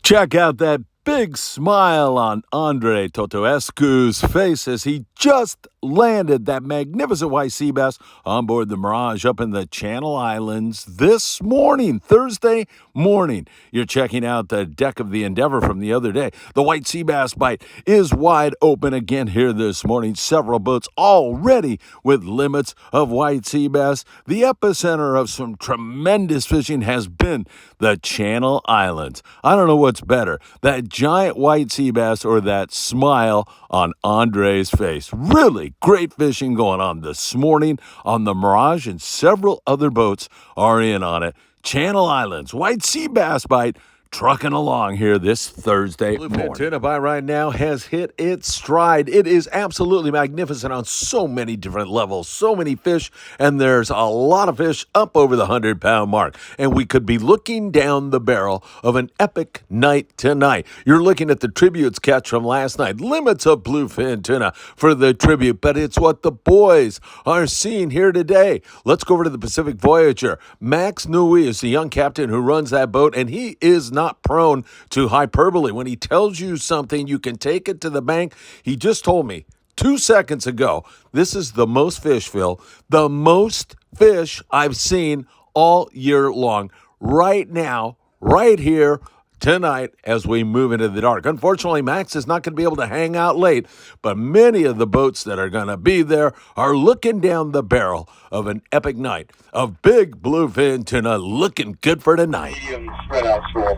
Check out that big smile on Andre Totoescu's face as he just landed that magnificent white sea bass on board the Mirage up in the Channel Islands this morning, Thursday morning. You're checking out the deck of the Endeavor from the other day. The white sea bass bite is wide open again here this morning. Several boats already with limits of white sea bass. The epicenter of some tremendous fishing has been the Channel Islands. I don't know what's better, that giant white sea bass or that smile on Andre's face. Really great fishing going on this morning on the Mirage, and several other boats are in on it. Channel Islands, white sea bass bite, trucking along here this Thursday morning. Tuna by right now has hit its stride. It is absolutely magnificent on so many different levels, so many fish, and there's a lot of fish up over the 100-pound mark. And we could be looking down the barrel of an epic night tonight. You're looking at the tributes catch from last night. Limits of bluefin tuna for the tribute, but it's what the boys are seeing here today. Let's go over to the Pacific Voyager. Max Nui is the young captain who runs that boat, and he is not prone to hyperbole. When he tells you something, you can take it to the bank. He just told me 2 seconds ago, this is the most fish, Phil, the most fish I've seen all year long. Right now, right here, tonight as we move into the dark. Unfortunately, Max is not going to be able to hang out late, but many of the boats that are going to be there are looking down the barrel of an epic night of big bluefin tuna, looking good for tonight. Medium spread out school.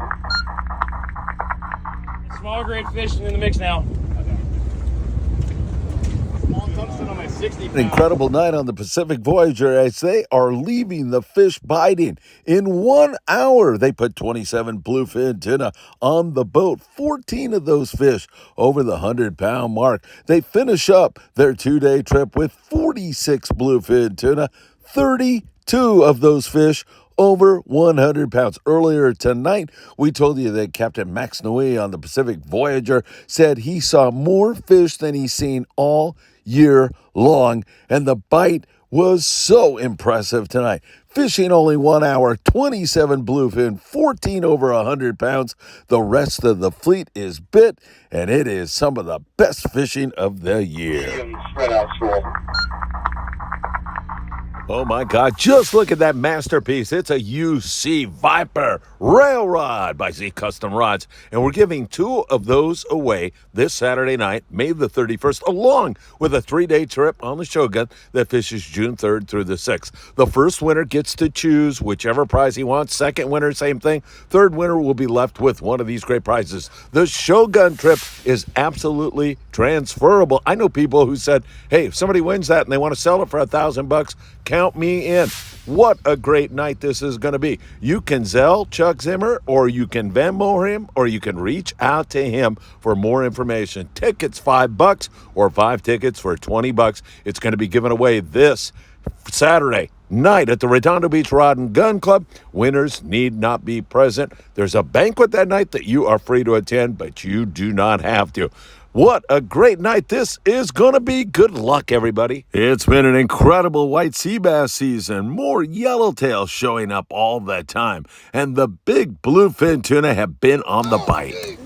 Small grade fishing in the mix now. Small tungsten on my 60 pound. An incredible night on the Pacific Voyager as they are leaving the fish biting. In 1 hour, they put 27 bluefin tuna on the boat. 14 of those fish over the 100-pound mark. They finish up their 2-day trip with 46 bluefin tuna, 32 of those fish over 100 pounds. Earlier tonight, we told you that Captain Max Nui on the Pacific Voyager said he saw more fish than he's seen all year long, and the bite was so impressive tonight. Fishing only 1 hour, 27 bluefin, 14 over 100 pounds. The rest of the fleet is bit, and it is some of the best fishing of the year. Medium spread out school. Oh my God, just look at that masterpiece. It's a UC Viper rail rod by Z Custom Rods. And we're giving 2 of those away this Saturday night, May the 31st, along with a 3-day trip on the Shogun that fishes June 3rd through the 6th. The first winner gets to choose whichever prize he wants. Second winner, same thing. Third winner will be left with one of these great prizes. The Shogun trip is absolutely transferable. I know people who said, hey, if somebody wins that and they want to sell it for $1,000, count me in. What a great night this is going to be. You can Zelle Chuck Zimmer, or you can Venmo him, or you can reach out to him for more information. Tickets $5 or 5 tickets for $20. It's going to be given away this Saturday night at the Redondo Beach Rod and Gun Club. Winners need not be present. There's a banquet that night that you are free to attend, but you do not have to. What a great night this is going to be. Good luck, everybody. It's been an incredible white sea bass season. More yellowtail showing up all the time. And the big bluefin tuna have been on the bite.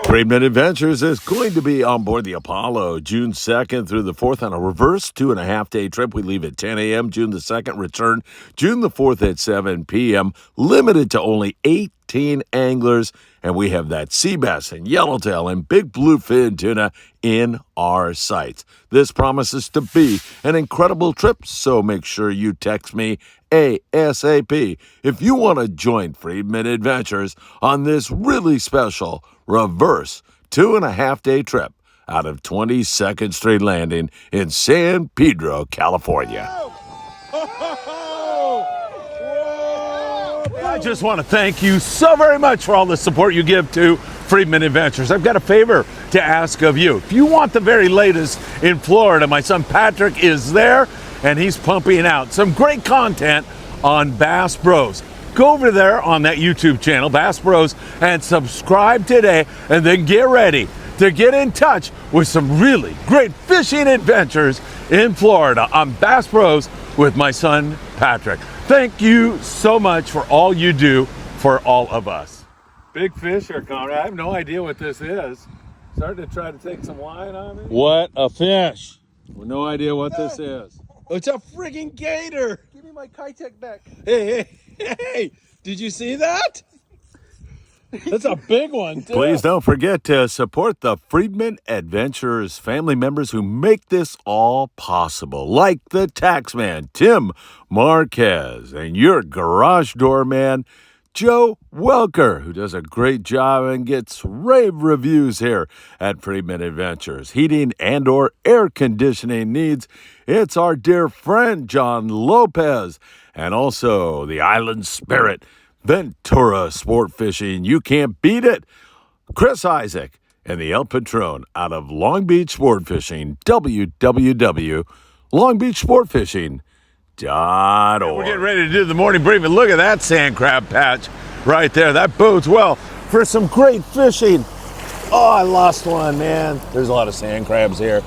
Friedman Adventures is going to be on board the Apollo June 2nd through the 4th on a reverse 2.5-day trip. We leave at 10 a.m. June the 2nd, return June the 4th at 7 p.m. Limited to only 18 anglers, and we have that sea bass and yellowtail and big bluefin tuna in our sights. This promises to be an incredible trip, so make sure you text me ASAP if you want to join Friedman Adventures on this really special reverse 2.5-day trip out of 22nd Street Landing in San Pedro, California. I just want to thank you so very much for all the support you give to Friedman Adventures. I've got a favor to ask of you. If you want the very latest in Florida, my son Patrick is there, and he's pumping out some great content on Bass Bros. Go over there on that YouTube channel, Bass Bros, and subscribe today, and then get ready to get in touch with some really great fishing adventures in Florida on Bass Bros with my son Patrick. Thank you so much for all you do for all of us. Big fish are coming. I have no idea what this is. Starting to try to take some line on me. What a fish! No idea what this is. It's a friggin' gator! Give me my Kitech back. Hey, did you see that? That's a big one, too. Please don't forget to support the Friedman Adventurers family members who make this all possible, like the taxman, Tim Marquez, and your garage door man, Joe Welker, who does a great job and gets rave reviews here at Friedman Adventures. Heating and or air conditioning needs, it's our dear friend, John Lopez, and also the Island Spirit, Ventura Sport Fishing. You can't beat it. Chris Isaac and the El Patron out of Long Beach Sport Fishing, www.longbeachsportfishing.org. We're getting ready to do the morning briefing. Look at that sand crab patch right there. That bodes well for some great fishing. Oh, I lost one, man. There's a lot of sand crabs here.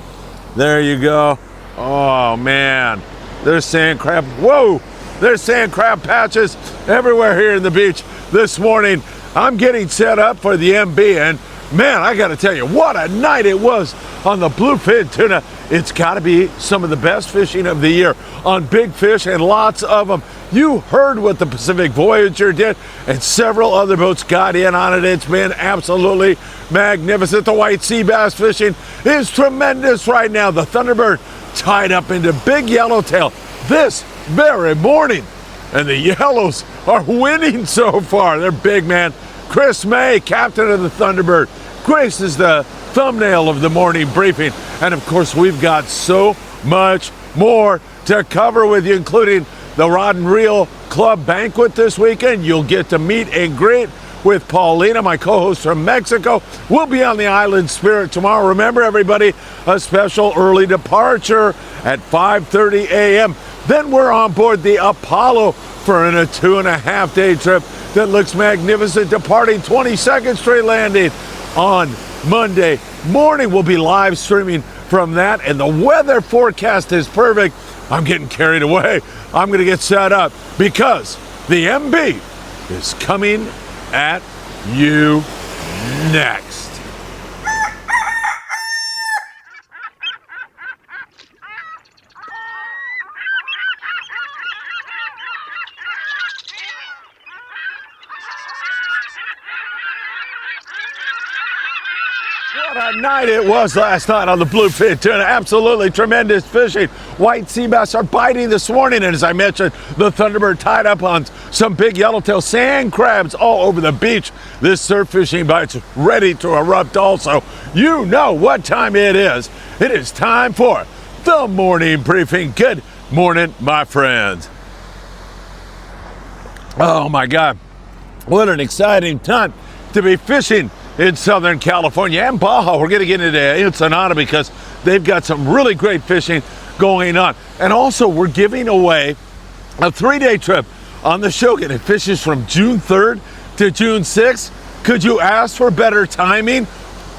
There you go. Oh, man. There's sand crab. Whoa! There's sand crab patches everywhere here in the beach this morning. I'm getting set up for the MB, and man, I got to tell you, what a night it was on the bluefin tuna. It's got to be some of the best fishing of the year on big fish, and lots of them. You heard what the Pacific Voyager did, and several other boats got in on it. It's been absolutely magnificent. The white sea bass fishing is tremendous right now. The Thunderbird tied up into big yellowtail this very morning, and the yellows are winning so far. They're big, man. Chris May, captain of the Thunderbird, graces the thumbnail of the morning briefing, and of course we've got so much more to cover with you, including the Rod and Reel Club banquet this weekend. You'll get to meet and greet with Paulina, my co-host from Mexico. We'll be on the Island Spirit tomorrow. Remember, everybody, a special early departure at 5:30 a.m. Then we're on board the Apollo for a 2.5-day trip that looks magnificent, departing 22nd Street Landing on Monday morning. We'll be live streaming from that, and the weather forecast is perfect. I'm getting carried away. I'm going to get set up because the MB is coming at you next. What a night it was last night on the bluefin tuna. Absolutely tremendous fishing. White sea bass are biting this morning, and as I mentioned, the Thunderbird tied up on some big yellowtail sand crabs all over the beach. This surf fishing bite's ready to erupt also. You know what time it is. It is time for the morning briefing. Good morning, my friends. Oh my God, what an exciting time to be fishing in Southern California and Baja. We're going to get into Ensenada because they've got some really great fishing going on. And also, we're giving away a 3-day trip on the Shogun. It fishes from June 3rd to June 6th. Could you ask for better timing?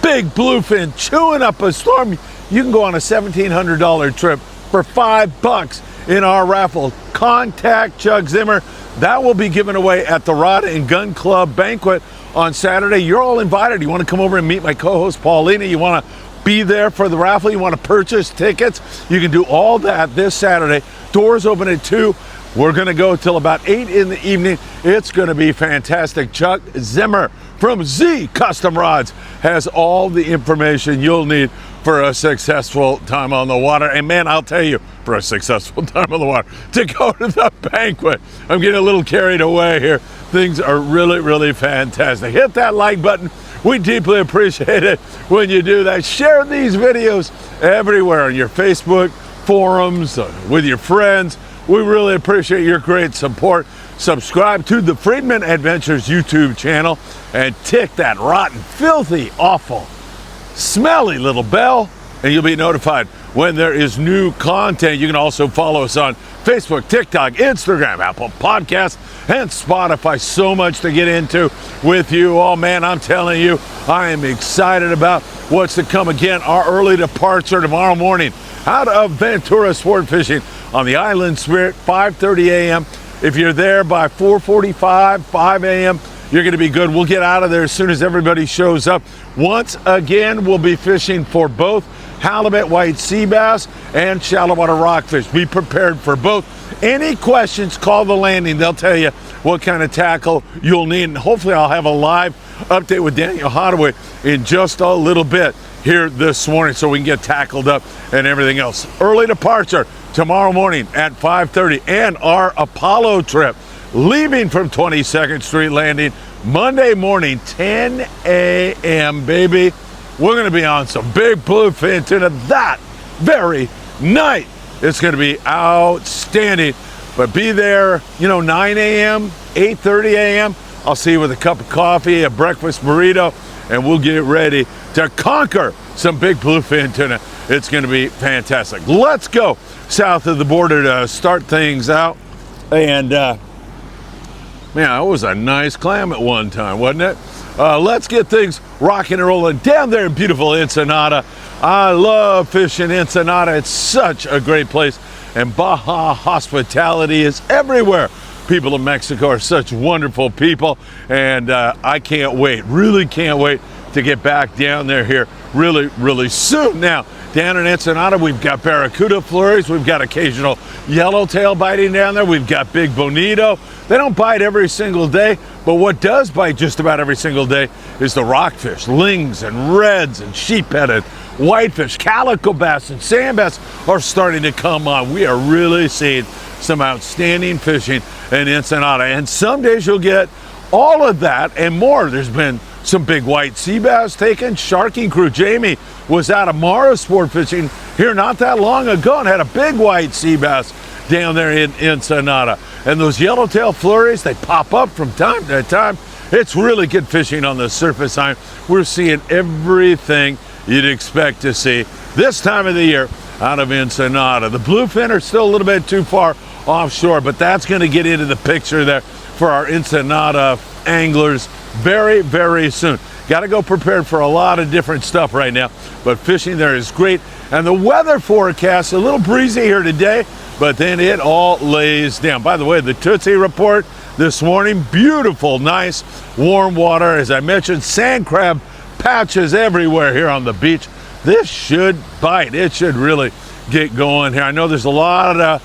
Big bluefin chewing up a storm. You can go on a $1,700 trip for $5 in our raffle. Contact Chuck Zimmer. That will be given away at the Rod and Gun Club banquet on Saturday. You're all invited. You want to come over and meet my co-host Paulina, you want to be there for the raffle, you want to purchase tickets, you can do all that this Saturday. Doors open at 2. We're going to go till about 8 in the evening. It's going to be fantastic. Chuck Zimmer from Z Custom Rods has all the information you'll need for a successful time on the water. And man, I'll tell you, for a successful time on the water, to go to the banquet. I'm getting a little carried away here. Things are really, really fantastic. Hit that like button. We deeply appreciate it when you do that. Share these videos everywhere on your Facebook forums, with your friends. We really appreciate your great support. Subscribe to the Friedman Adventures YouTube channel and tick that rotten, filthy, awful, smelly little bell, and you'll be notified when there is new content. You can also follow us on Facebook, TikTok, Instagram, Apple Podcasts, and Spotify. So much to get into with you all. Man, I'm telling you, I am excited about what's to come. Again, our early departure tomorrow morning out of Ventura Sport Fishing on the Island Spirit, 5:30 a.m. If you're there by 4:45, 5 a.m., You're going to be good. We'll get out of there as soon as everybody shows up. Once again, we'll be fishing for both halibut, white sea bass, and shallow water rockfish. Be prepared for both. Any questions, call the landing. They'll tell you what kind of tackle you'll need. And hopefully I'll have a live update with Daniel Hadaway in just a little bit here this morning so we can get tackled up and everything else. Early departure tomorrow morning at 5:30, and our Apollo trip leaving from 22nd Street Landing Monday morning, 10 a.m., baby. We're going to be on some big bluefin tuna that very night. It's going to be outstanding. But be there, 9 a.m., 8:30 a.m. I'll see you with a cup of coffee, a breakfast burrito, and we'll get ready to conquer some big bluefin tuna. It's going to be fantastic. Let's go south of the border to start things out. And, man, that was a nice clam at one time, wasn't it? Let's get things rocking and rolling down there in beautiful Ensenada. I love fishing Ensenada. It's such a great place. And Baja hospitality is everywhere. People in Mexico are such wonderful people. And I can't wait, really can't wait to get back down there here really, really soon. Now, down in Ensenada, we've got barracuda flurries. We've got occasional yellowtail biting down there. We've got big bonito. They don't bite every single day, but what does bite just about every single day is the rockfish, lings and reds and sheepheaded, whitefish, calico bass and sand bass are starting to come on. We are really seeing some outstanding fishing in Ensenada, and some days you'll get all of that and more. There's been some big white sea bass taken. Sharking crew Jamie was out of Mara sport fishing here not that long ago and had a big white sea bass down there in Ensenada. And those yellowtail flurries, they pop up from time to time. It's really good fishing on the surface. We're seeing everything you'd expect to see this time of the year out of Ensenada. The bluefin are still a little bit too far offshore, but that's going to get into the picture there for our Ensenada anglers very, very soon. Got to go prepared for a lot of different stuff right now, but fishing there is great. And the weather forecast, a little breezy here today, but then it all lays down. By the way, the Tootsie report this morning, beautiful, nice, warm water. As I mentioned, sand crab patches everywhere here on the beach. This should bite. It should really get going here. I know there's a lot of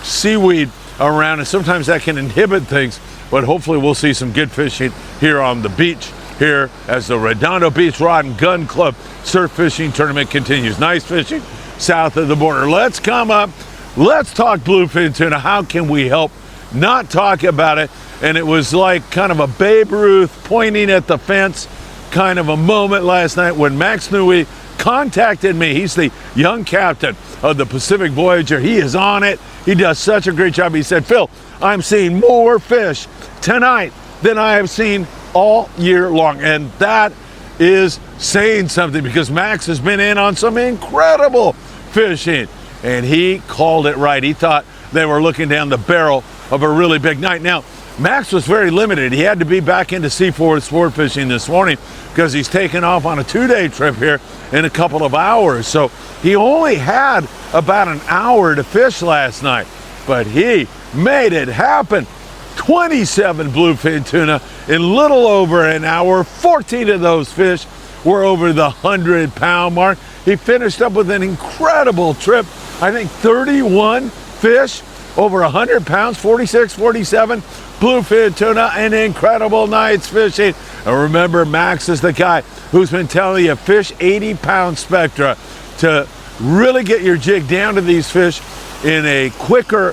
seaweed around, and sometimes that can inhibit things, but hopefully we'll see some good fishing here on the beach here as the Redondo Beach Rod and Gun Club surf fishing tournament continues. Nice fishing south of the border. Let's come up. Let's talk bluefin tuna. How can we help not talk about it? And it was like kind of a Babe Ruth pointing at the fence kind of a moment last night when Max Nui contacted me. He's the young captain of the Pacific Voyager. He is on it. He does such a great job. He said, Phil, I'm seeing more fish tonight than I have seen all year long. And that is saying something because Max has been in on some incredible fishing. And he called it right. He thought they were looking down the barrel of a really big night. Now, Max was very limited. He had to be back into Seaforth sport fishing this morning because he's taken off on a 2-day trip here in a couple of hours. So he only had about an hour to fish last night, but he made it happen. 27 bluefin tuna in little over an hour. 14 of those fish were over the 100-pound mark. He finished up with an incredible trip. I think 31 fish over 100 pounds, 46, 47 bluefin tuna, an incredible night's fishing. And remember, Max is the guy who's been telling you fish 80-pound spectra to really get your jig down to these fish in a quicker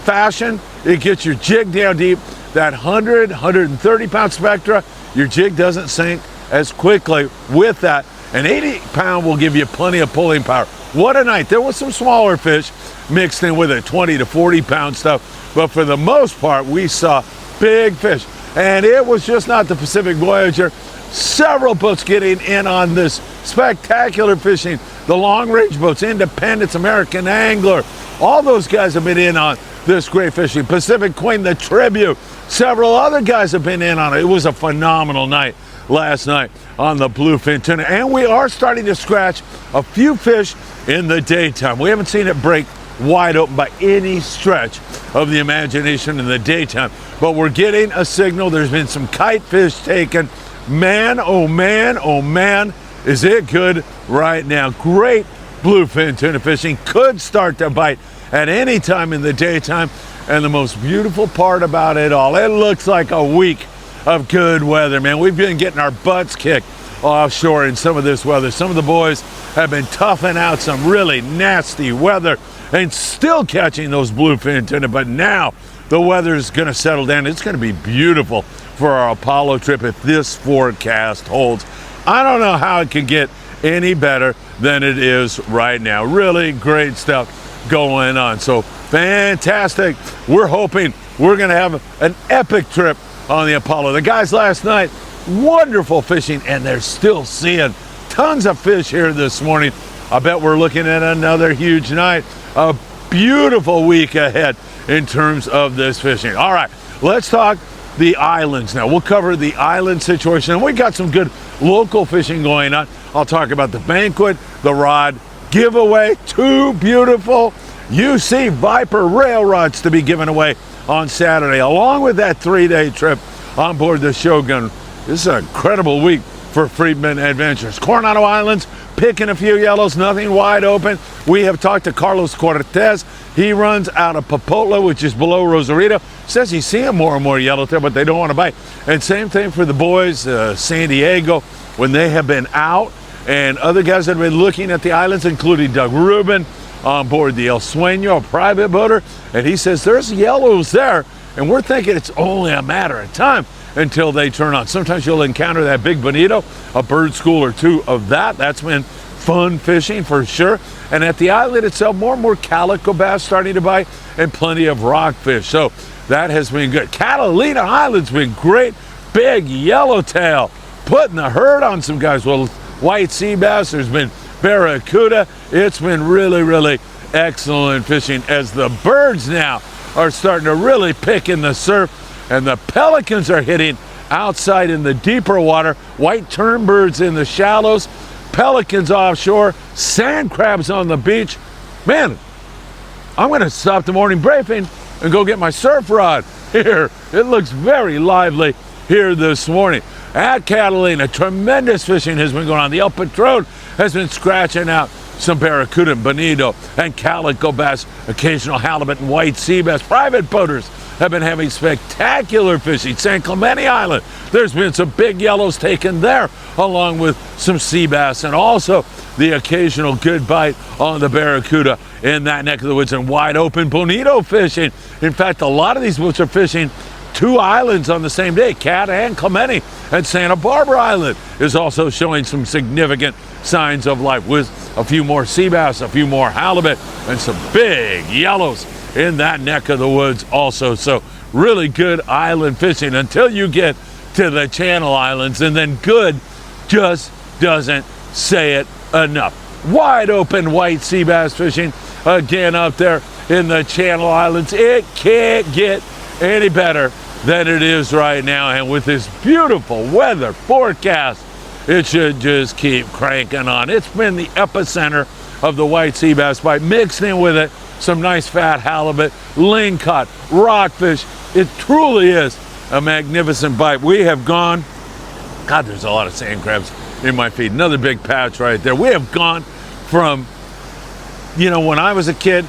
fashion. It gets your jig down deep. That 100, 130-pound spectra, your jig doesn't sink as quickly with that. An 80-pound will give you plenty of pulling power. What a night. There was some smaller fish mixed in with it, 20 to 40-pound stuff. But for the most part, we saw big fish. And it was just not the Pacific Voyager. Several boats getting in on this spectacular fishing. The long-range boats, Independence, American Angler, all those guys have been in on this great fishing. Pacific Queen, the Tribute, several other guys have been in on it. It was a phenomenal night last night on the bluefin tuna. And we are starting to scratch a few fish in the daytime. We haven't seen it break wide open by any stretch of the imagination in the daytime. But we're getting a signal. There's been some kite fish taken. Man, oh man, oh man, is it good right now. Great bluefin tuna fishing. Could start to bite at any time in the daytime. And the most beautiful part about it all, it looks like a week of good weather, man. We've been getting our butts kicked offshore in some of this weather. Some of the boys have been toughing out some really nasty weather and still catching those bluefin tuna. But now the weather's going to settle down. It's going to be beautiful for our Apollo trip if this forecast holds. I don't know how it can get any better than it is right now. Really great stuff going on. So fantastic. We're hoping we're going to have an epic trip on the Apollo. The guys last night, wonderful fishing, and they're still seeing tons of fish here this morning. I bet we're looking at another huge night. A beautiful week ahead in terms of this fishing. All right, let's talk the islands now. We'll cover the island situation, and we got some good local fishing going on. I'll talk about the banquet, the rod giveaway, 2 beautiful UC Viper rail rods to be given away on Saturday, along with that 3-day trip on board the Shogun. This is an incredible week for Friedman Adventures. Coronado Islands, picking a few yellows, nothing wide open. We have talked to Carlos Cortez. He runs out of Popotla, which is below Rosarito. Says he's seeing more and more yellowtail, but they don't want to bite. And same thing for the boys, San Diego, when they have been out. And other guys that have been looking at the islands, including Doug Rubin, on board the El Sueño, a private boater, and he says there's yellows there, and we're thinking it's only a matter of time until they turn on. Sometimes you'll encounter that big bonito, a bird school or 2 of that. That's been fun fishing for sure. And at the island itself, more and more calico bass starting to bite, and plenty of rockfish. So that has been good. Catalina Island's been great. Big yellowtail, putting the hurt on some guys. Well, white sea bass, there's been barracuda. It's been really, really excellent fishing as the birds now are starting to really pick in the surf, and the pelicans are hitting outside in the deeper water. White tern birds in the shallows, pelicans offshore, sand crabs on the beach. Man, I'm going to stop the morning briefing and go get my surf rod here. It looks very lively here this morning. At Catalina, tremendous fishing has been going on. The El Patron has been scratching out some barracuda and bonito and calico bass, occasional halibut and white sea bass. Private boaters have been having spectacular fishing. San Clemente Island, there's been some big yellows taken there, along with some sea bass, and also the occasional good bite on the barracuda in that neck of the woods, and wide open bonito fishing. In fact, a lot of these boats are fishing 2 islands on the same day, Cat and Clemente, and Santa Barbara Island is also showing some significant signs of life, with a few more sea bass, a few more halibut, and some big yellows in that neck of the woods also. So really good island fishing until you get to the Channel Islands, and then good just doesn't say it enough. Wide open white sea bass fishing again up there in the Channel Islands. It can't get any better than it is right now, and with this beautiful weather forecast, it should just keep cranking on. It's been the epicenter of the white sea bass bite, mixed in with it some nice fat halibut, lingcod, rockfish. It truly is a magnificent bite. We have gone, God, there's a lot of sand crabs in my feed. Another big patch right there. We have gone from, when I was a kid,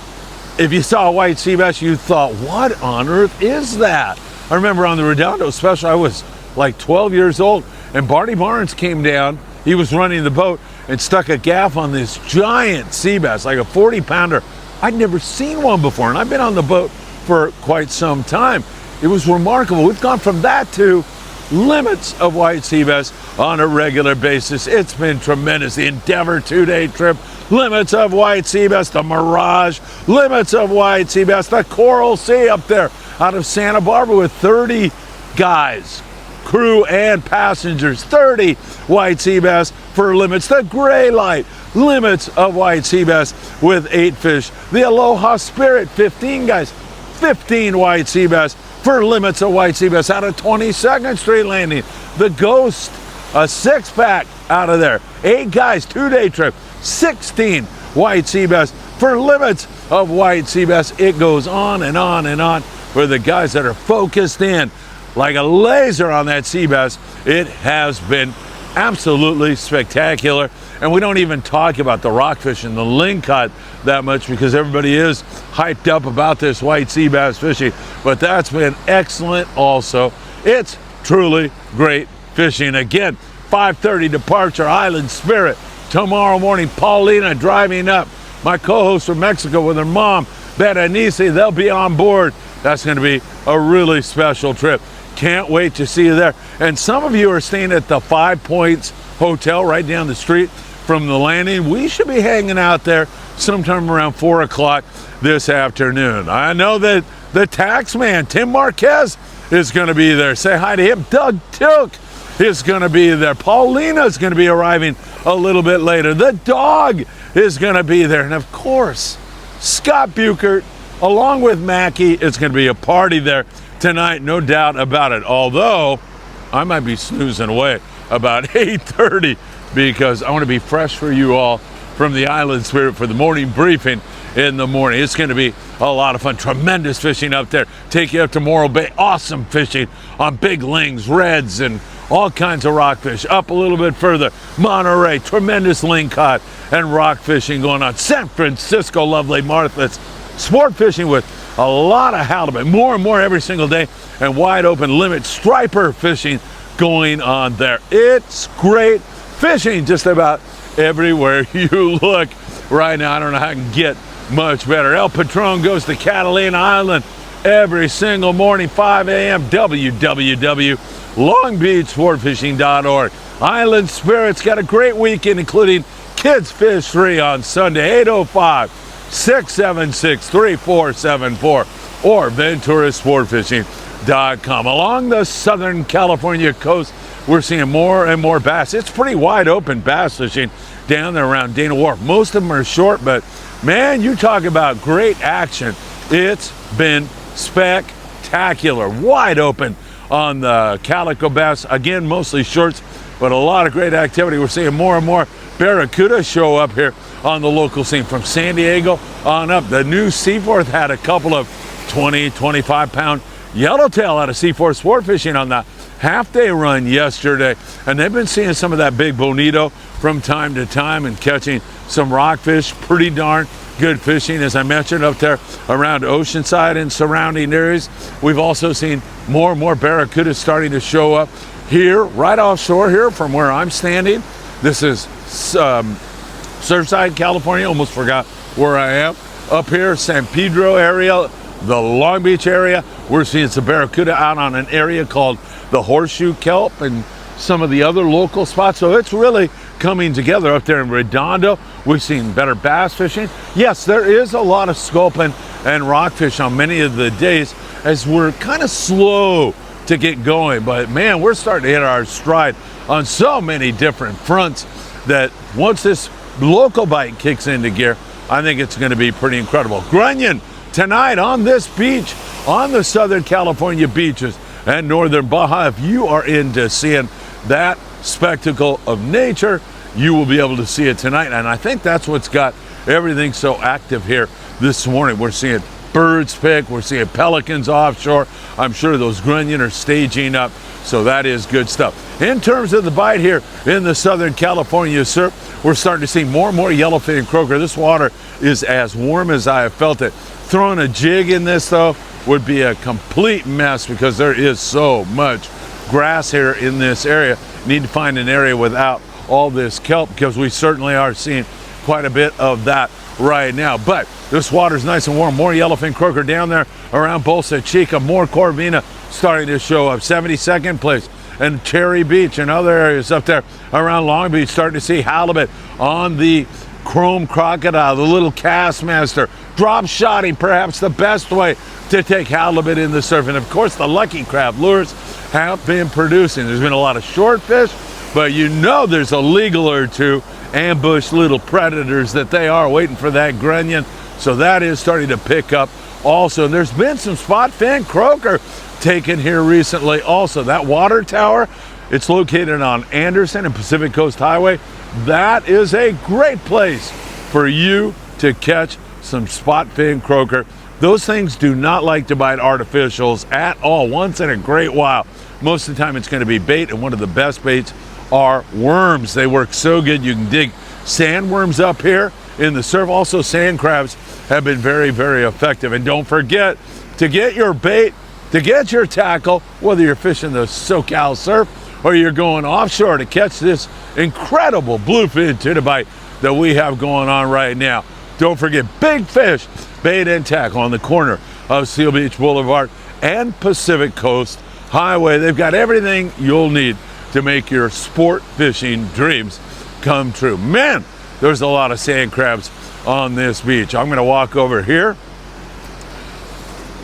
if you saw a white sea bass, you thought, what on earth is that? I remember on the Redondo special, I was like 12 years old, and Barney Barnes came down. He was running the boat and stuck a gaff on this giant sea bass, like a 40-pounder. I'd never seen one before, and I've been on the boat for quite some time. It was remarkable. We've gone from that to limits of white sea bass on a regular basis. It's been tremendous. The Endeavor 2-day trip, limits of white sea bass. The Mirage, limits of white sea bass. The Coral Sea up there out of Santa Barbara with 30 guys, crew and passengers, 30 white sea bass for limits. The Gray Light, limits of white sea bass with 8 fish. The Aloha Spirit, 15 guys, 15 white sea bass for limits of white sea bass out of 22nd Street Landing. The Ghost, a 6-pack out of there. 8 guys, 2-day trip, 16 white sea bass for limits of white sea bass. It goes on and on and on for the guys that are focused in like a laser on that sea bass. It has been absolutely spectacular. And we don't even talk about the rockfish and the lingcod that much because everybody is hyped up about this white sea bass fishing. But that's been excellent also. It's truly great fishing. Again, 5:30 departure, Island Spirit. Tomorrow morning, Paulina driving up. My co-host from Mexico with her mom, Berenice, they'll be on board. That's going to be a really special trip. Can't wait to see you there. And some of you are staying at the 5 Points Hotel right down the street from the landing. We should be hanging out there sometime around 4 o'clock this afternoon. I know that the tax man, Tim Marquez, is going to be there. Say hi to him. Doug Tilk is going to be there. Paulina is going to be arriving a little bit later. The dog is going to be there. And of course, Scott Buchert, along with Mackie, it's going to be a party there tonight, no doubt about it. Although, I might be snoozing away about 8:30 because I want to be fresh for you all from the Island Spirit for the morning briefing in the morning. It's going to be a lot of fun. Tremendous fishing up there. Take you up to Morro Bay. Awesome fishing on big lings, reds, and all kinds of rockfish. Up a little bit further, Monterey. Tremendous lingcod and rock fishing going on. San Francisco, lovely Martha's. Sport fishing with a lot of halibut, more and more every single day, and wide open limit striper fishing going on there. It's great fishing just about everywhere you look right now. I don't know how I can get much better. El Patron goes to Catalina Island every single morning, 5 a.m. www.longbeachsportfishing.org. Island Spirits got a great weekend, including Kids Fish 3 on Sunday, 805-676-3474 or VenturaSportFishing.com. Along the Southern California coast, we're seeing more and more bass. It's pretty wide open bass fishing down there around Dana Wharf. Most of them are short, but man, you talk about great action. It's been spectacular. Wide open on the calico bass. Again, mostly shorts, but a lot of great activity. We're seeing more and more barracuda show up here on the local scene from San Diego on up. The new Seaforth had a couple of 20, 25 pound yellowtail out of Seaforth Sport Fishing on the half-day run yesterday, and they've been seeing some of that big bonito from time to time and catching some rockfish. Pretty darn good fishing, as I mentioned, up there around Oceanside and surrounding areas. We've also seen more and more barracuda starting to show up here, right offshore here from where I'm standing. This is Surfside, California. Almost forgot where I am. Up here, San Pedro area, the Long Beach area. We're seeing some barracuda out on an area called the Horseshoe Kelp and some of the other local spots. So it's really coming together up there in Redondo. We've seen better bass fishing. Yes, there is a lot of sculpin and rockfish on many of the days as we're kind of slow to get going. But man, we're starting to hit our stride on so many different fronts that once this local bite kicks into gear, I think it's going to be pretty incredible. Grunion tonight on this beach, on the Southern California beaches and northern Baja. If you are into seeing that spectacle of nature, you will be able to see it tonight. And I think that's what's got everything so active here this morning. We're seeing birds pick, we're seeing pelicans offshore. I'm sure those grunion are staging up, so that is good stuff. In terms of the bite here in the Southern California surf, we're starting to see more and more yellowfin and croaker. This water is as warm as I have felt it. Throwing a jig in this, though, would be a complete mess because there is so much grass here in this area. Need to find an area without all this kelp because we certainly are seeing quite a bit of that right now. But this water's nice and warm. More yellowfin croaker down there around Bolsa Chica. More Corvina starting to show up. 72nd place. And Cherry Beach and other areas up there around Long Beach, starting to see halibut on the chrome crocodile, the little Castmaster. Drop shotting, perhaps the best way to take halibut in the surf. And of course, the Lucky Crab lures have been producing. There's been a lot of short fish, but you know there's a legal or two ambush little predators that they are waiting for that grunion. So that is starting to pick up also. And there's been some spot fin croaker taken here recently also. That water tower, it's located on Anderson and Pacific Coast Highway. That is a great place for you to catch some spot fin croaker. Those things do not like to bite artificials at all. Once in a great while, most of the time it's going to be bait, and one of the best baits are worms. They work so good. You can dig sandworms up here in the surf. Also, sand crabs have been very, very effective. And don't forget to get your bait, to get your tackle, whether you're fishing the SoCal surf or you're going offshore to catch this incredible bluefin tuna bite that we have going on right now. Don't forget big fish, bait and tackle on the corner of Seal Beach Boulevard and Pacific Coast Highway. They've got everything you'll need to make your sport fishing dreams come true. Man, there's a lot of sand crabs on this beach. I'm gonna walk over here,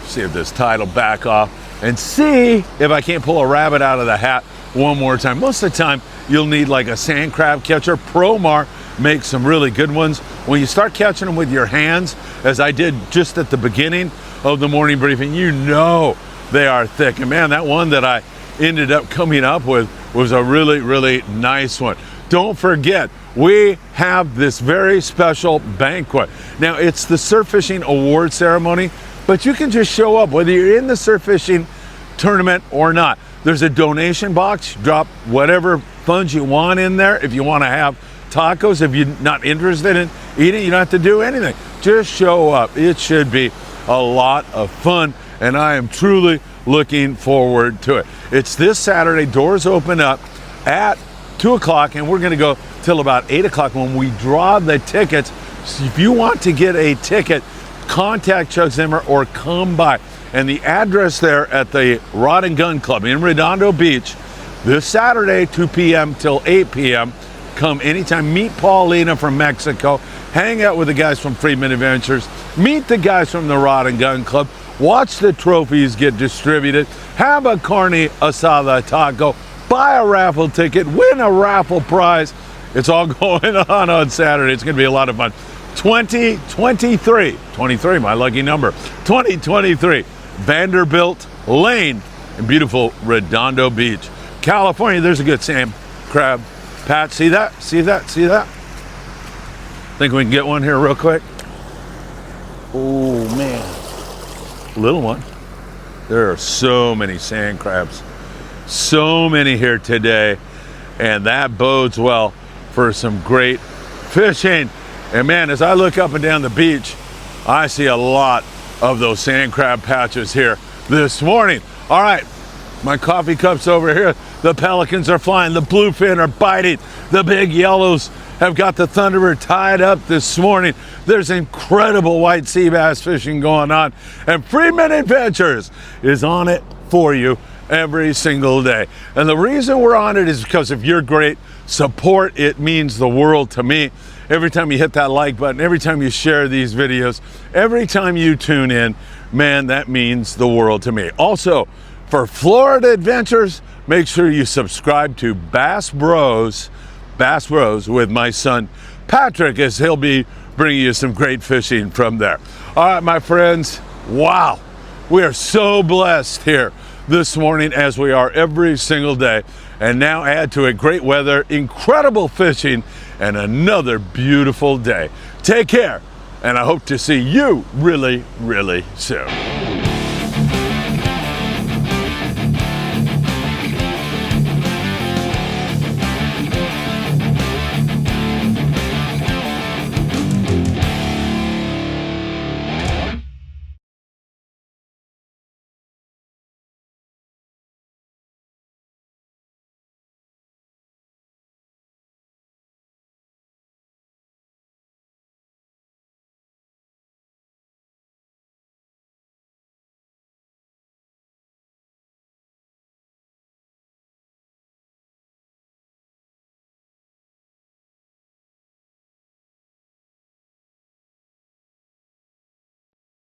see if this tide will back off, and see if I can't pull a rabbit out of the hat one more time. Most of the time, you'll need like a sand crab catcher. Promar makes some really good ones. When you start catching them with your hands, as I did just at the beginning of the morning briefing, you know they are thick. And man, that one that I ended up coming up with was a really, really nice one. Don't forget, we have this very special banquet. Now, it's the Surf Fishing Award Ceremony, but you can just show up whether you're in the surf fishing tournament or not. There's a donation box. Drop whatever funds you want in there. If you want to have tacos, if you're not interested in eating, you don't have to do anything. Just show up. It should be a lot of fun, and I am truly looking forward to it. It's this Saturday. Doors open up at 2 o'clock, and we're going to go till about 8 o'clock when we draw the tickets. So if you want to get a ticket, contact Chuck Zimmer or come by. And the address there at the Rod and Gun Club in Redondo Beach, this Saturday, 2 p.m. till 8 p.m. Come anytime. Meet Paulina from Mexico. Hang out with the guys from Freedman Adventures. Meet the guys from the Rod and Gun Club. Watch the trophies get distributed. Have a carne asada taco. Buy a raffle ticket. Win a raffle prize. It's all going on Saturday. It's going to be a lot of fun. 2023, 23, my lucky number. 2023, Vanderbilt Lane in beautiful Redondo Beach, California. There's a good sand crab patch. See that? See that? See that? Think we can get one here real quick? Oh man, little one. There are so many sand crabs, so many here today, and that bodes well for some great fishing. And man, as I look up and down the beach, I see a lot of those sand crab patches here this morning. All right, my coffee cup's over here. The pelicans are flying. The bluefin are biting. The big yellows have got the Thunderbird tied up this morning. There's incredible white sea bass fishing going on. And Freedman Adventures is on it for you every single day. And the reason we're on it is because of your great support. It means the world to me. Every time you hit that like button, every time you share these videos, every time you tune in, man, that means the world to me. Also, for Florida Adventures, make sure you subscribe to Bass Bros with my son Patrick, as he'll be bringing you some great fishing from there. All right, my friends, wow, we are so blessed here this morning, as we are every single day. And now add to it great weather, incredible fishing, and another beautiful day. Take care, and I hope to see you really, really soon.